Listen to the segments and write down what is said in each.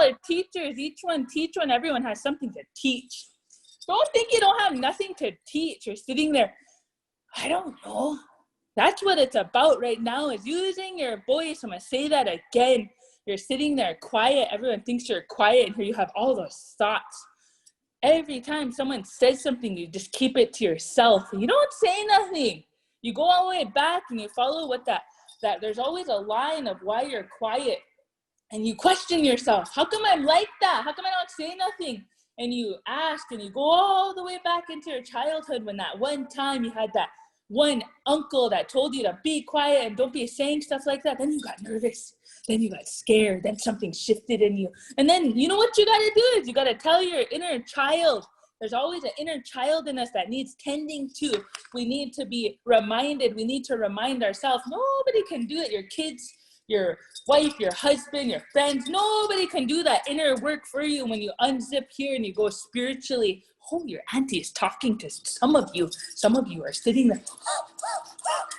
are teachers. Each one, teach one. Everyone has something to teach. Don't think you don't have nothing to teach. You're sitting there, I don't know. That's what it's about right now, is using your voice. I'm going to say that again. You're sitting there quiet. Everyone thinks you're quiet, and here you have all those thoughts. Every time someone says something, you just keep it to yourself. You don't say nothing. You go all the way back and you follow what that there's always a line of why you're quiet. And you question yourself. How come I'm like that? How come I don't say nothing? And you ask, and you go all the way back into your childhood, when that one time you had that one uncle that told you to be quiet and don't be saying stuff like that. Then you got nervous. Then you got scared. Then something shifted in you. And then you know what you got to do is you got to tell your inner child. There's always an inner child in us that needs tending to. We need to be reminded. We need to remind ourselves. Nobody can do it. Your kids, your wife, your husband, your friends, nobody can do that inner work for you when you unzip here and you go spiritually. Oh, your auntie is talking to some of you. Some of you are sitting there.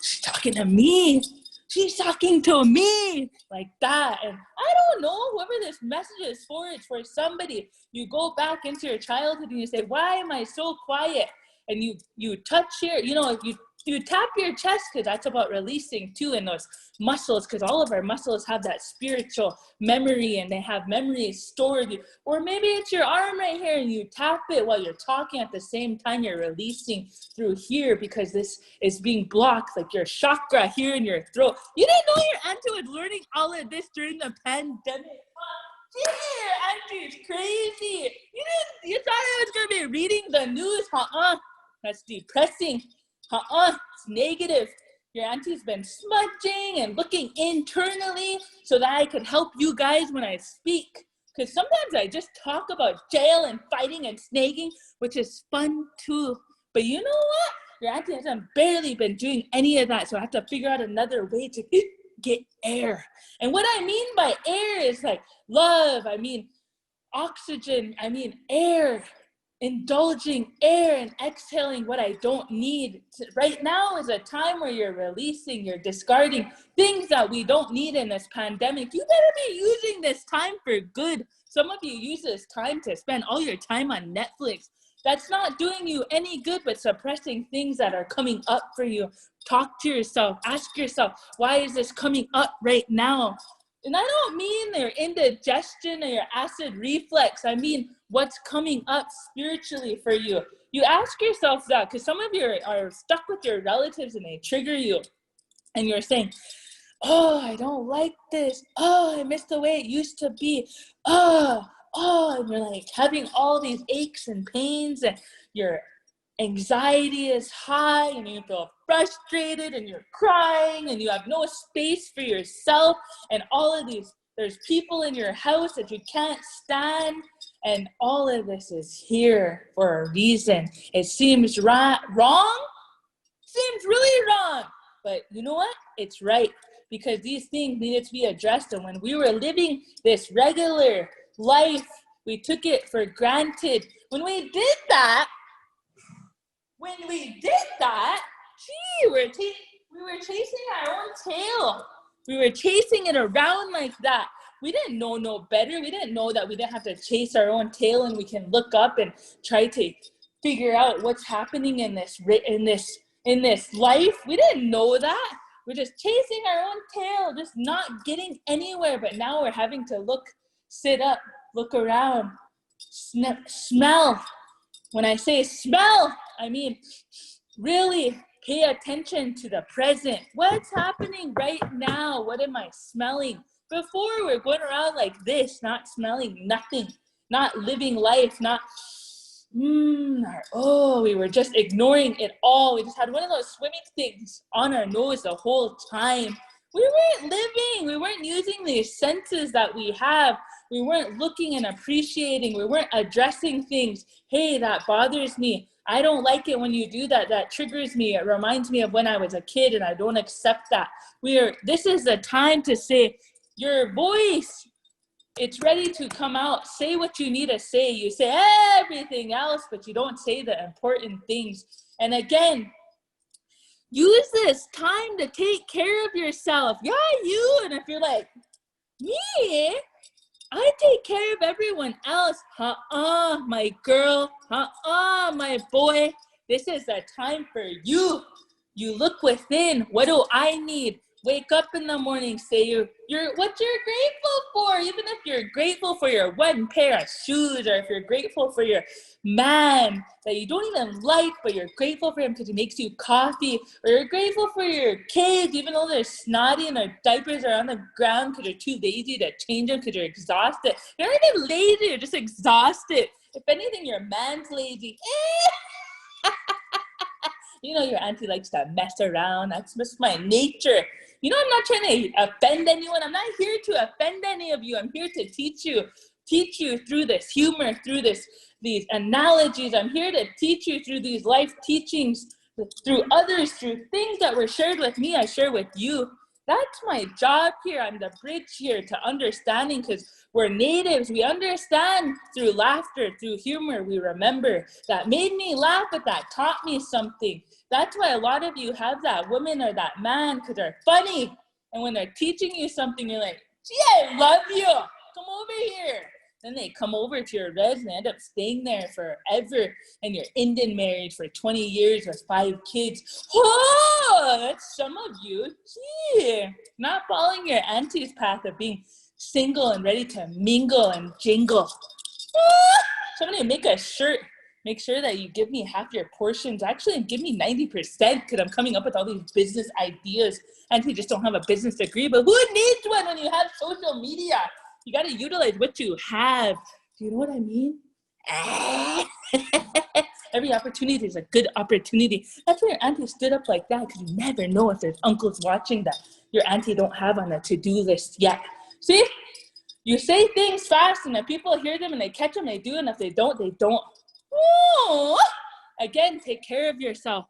She's talking to me. She's talking to me like that. And I don't know, whoever this message is for, it's for somebody. You go back into your childhood and you say, why am I so quiet? And you touch here, you tap your chest, because that's about releasing too, in those muscles, because all of our muscles have that spiritual memory, and they have memories stored. Or maybe it's your arm right here, and you tap it while you're talking. At the same time, you're releasing through here, because this is being blocked, like your chakra here in your throat. You didn't know your auntie was learning all of this during the pandemic. Your auntie is crazy. You thought I was gonna be reading the news? That's depressing. It's negative. Your auntie's been smudging and looking internally so that I could help you guys when I speak. Because sometimes I just talk about jail and fighting and snaking, which is fun too. But you know what? Your auntie hasn't barely been doing any of that. So I have to figure out another way to get air. And what I mean by air is like love. I mean oxygen. I mean air. Indulging air and exhaling what I don't need. Right now is a time where you're releasing, you're discarding things that we don't need in this pandemic. You better be using this time for good. Some of you use this time to spend all your time on Netflix. That's not doing you any good, but suppressing things that are coming up for you. Talk to yourself. Ask yourself, why is this coming up right now? And I don't mean your indigestion or your acid reflux. I mean what's coming up spiritually for you. You ask yourself that, because some of you are stuck with your relatives and they trigger you. And you're saying, oh, I don't like this. Oh, I miss the way it used to be. Oh, and you're like having all these aches and pains, and your anxiety is high, and you feel frustrated, and you're crying, and you have no space for yourself, and all of these, there's people in your house that you can't stand, and all of this is here for a reason. It seems wrong, seems really wrong, but you know what? It's right, because these things needed to be addressed, and when we were living this regular life, we took it for granted. When we did that, we were chasing our own tail. We were chasing it around like that. We didn't know no better. We didn't know that we didn't have to chase our own tail, and we can look up and try to figure out what's happening in this life. We didn't know that. We're just chasing our own tail, just not getting anywhere. But now we're having to look, sit up, look around, smell. When I say smell, I mean really pay attention to the present. What's happening right now? What am I smelling? Before, we're going around like this, not smelling nothing, not living life, we were just ignoring it all. We just had one of those swimming things on our nose the whole time. We weren't living. We weren't using the senses that we have. We weren't looking and appreciating. We weren't addressing things. Hey, that bothers me. I don't like it when you do that. That triggers me. It reminds me of when I was a kid, and I don't accept that. This is the time to say, your voice, it's ready to come out. Say what you need to say. You say everything else, but you don't say the important things. And again, use this time to take care of yourself. Yeah, you. And if you're like, me? I take care of everyone else. My girl. My boy. This is a time for you. You look within. What do I need? Wake up in the morning, say what you're grateful for. Even if you're grateful for your one pair of shoes, or if you're grateful for your man that you don't even like, but you're grateful for him because he makes you coffee, or you're grateful for your kids, even though they're snotty and their diapers are on the ground because you're too lazy to change them because you're exhausted. You're not even lazy, you're just exhausted. If anything, your man's lazy. You know your auntie likes to mess around. That's just my nature. You know, I'm not trying to offend anyone. I'm not here to offend any of you. I'm here to teach you through this humor, through these analogies. I'm here to teach you through these life teachings, through others, through things that were shared with me, I share with you. That's my job here. I'm the bridge here to understanding, because we're natives. We understand through laughter, through humor. We remember that made me laugh, but that taught me something. That's why a lot of you have that woman or that man, because they're funny. And when they're teaching you something, you're like, gee, I love you. Come over here. Then they come over to your res and they end up staying there forever. And you're Indian married for 20 years with 5 kids. Oh, that's some of you. Gee, not following your auntie's path of being single and ready to mingle and jingle. Somebody make a shirt. Make sure that you give me half your portions. Actually, give me 90% because I'm coming up with all these business ideas. Auntie just don't have a business degree, but who needs one when you have social media? You got to utilize what you have. Do you know what I mean? Every opportunity is a good opportunity. That's why your auntie stood up like that, because you never know if there's uncles watching that your auntie don't have on a to-do list yet. See? You say things fast, and if people hear them and they catch them, they do, and if they don't, they don't. Ooh. Again, take care of yourself.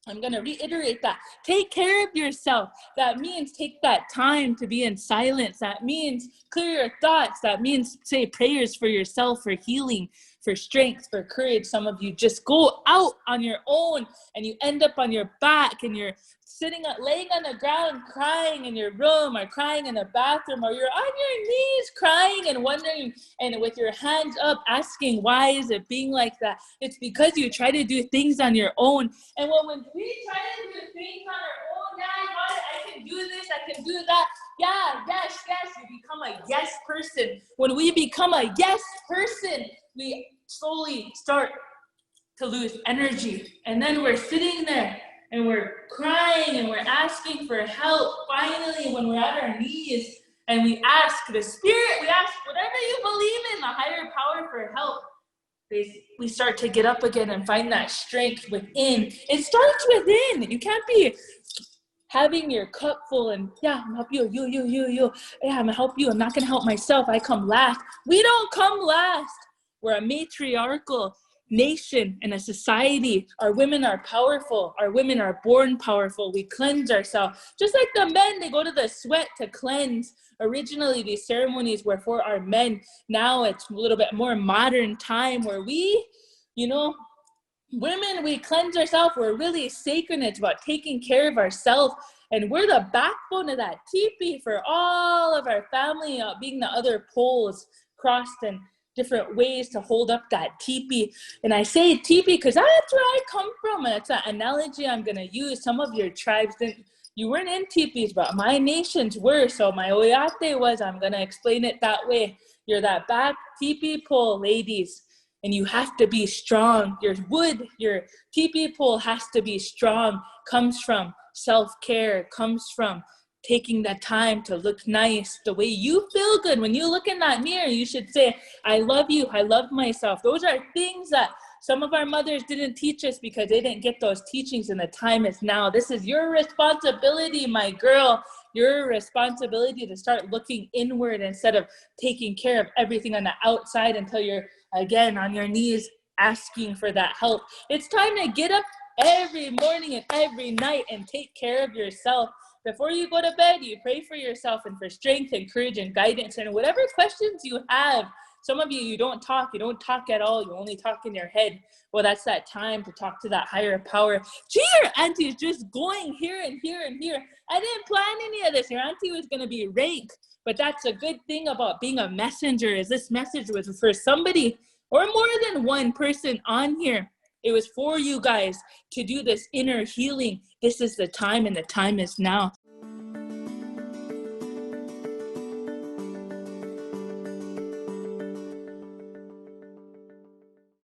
I'm going to reiterate that. Take care of yourself. That means take that time to be in silence. That means clear your thoughts. That means say prayers for yourself, for healing, for strength, for courage. Some of you just go out on your own and you end up on your back and you're laying on the ground crying in your room, or crying in the bathroom, or you're on your knees crying and wondering, and with your hands up asking, why is it being like that? It's because you try to do things on your own. And when we try to do things on our own, I can do this, I can do that. Yeah, yes, you become a yes person. When we become a yes person, we slowly start to lose energy. And then we're sitting there and we're crying and we're asking for help. Finally, when we're at our knees and we ask the spirit, we ask whatever you believe in, the higher power, for help, we start to get up again and find that strength within. It starts within. You can't be having your cup full and, yeah, I'm gonna help you. Yeah, I'm gonna help you. I'm not gonna help myself. I come last. We don't come last. We're a matriarchal nation and a society. Our women are powerful. Our women are born powerful. We cleanse ourselves. Just like the men, they go to the sweat to cleanse. Originally, these ceremonies were for our men. Now it's a little bit more modern time where we, women, we cleanse ourselves. We're really sacred. It's about taking care of ourselves. And we're the backbone of that teepee for all of our family, being the other poles crossed in different ways to hold up that teepee. And I say teepee because that's where I come from. And it's an analogy I'm going to use. Some of your tribes you weren't in teepees, but my nations were. So my oyate was, I'm going to explain it that way. You're that back teepee pole, ladies. And you have to be strong. Your teepee pole has to be strong. Comes from self-care. Comes from taking that time to look nice, the way you feel good. When you look in that mirror, you should say, I love you, I love myself. Those are things that some of our mothers didn't teach us because they didn't get those teachings, and the time is now. This is your responsibility, my girl. Your responsibility to start looking inward instead of taking care of everything on the outside until you're, again, on your knees asking for that help. It's time to get up every morning and every night and take care of yourself. Before you go to bed, you pray for yourself and for strength and courage and guidance and whatever questions you have. Some of you don't talk at all. You only talk in your head. Well, that's that time to talk to that higher power. Gee, your auntie is just going here and here and here. I didn't plan any of this. Your auntie was going to be rank But that's a good thing about being a messenger, is this message was for somebody or more than one person on here. It was for you guys to do this inner healing. This is the time, and the time is now.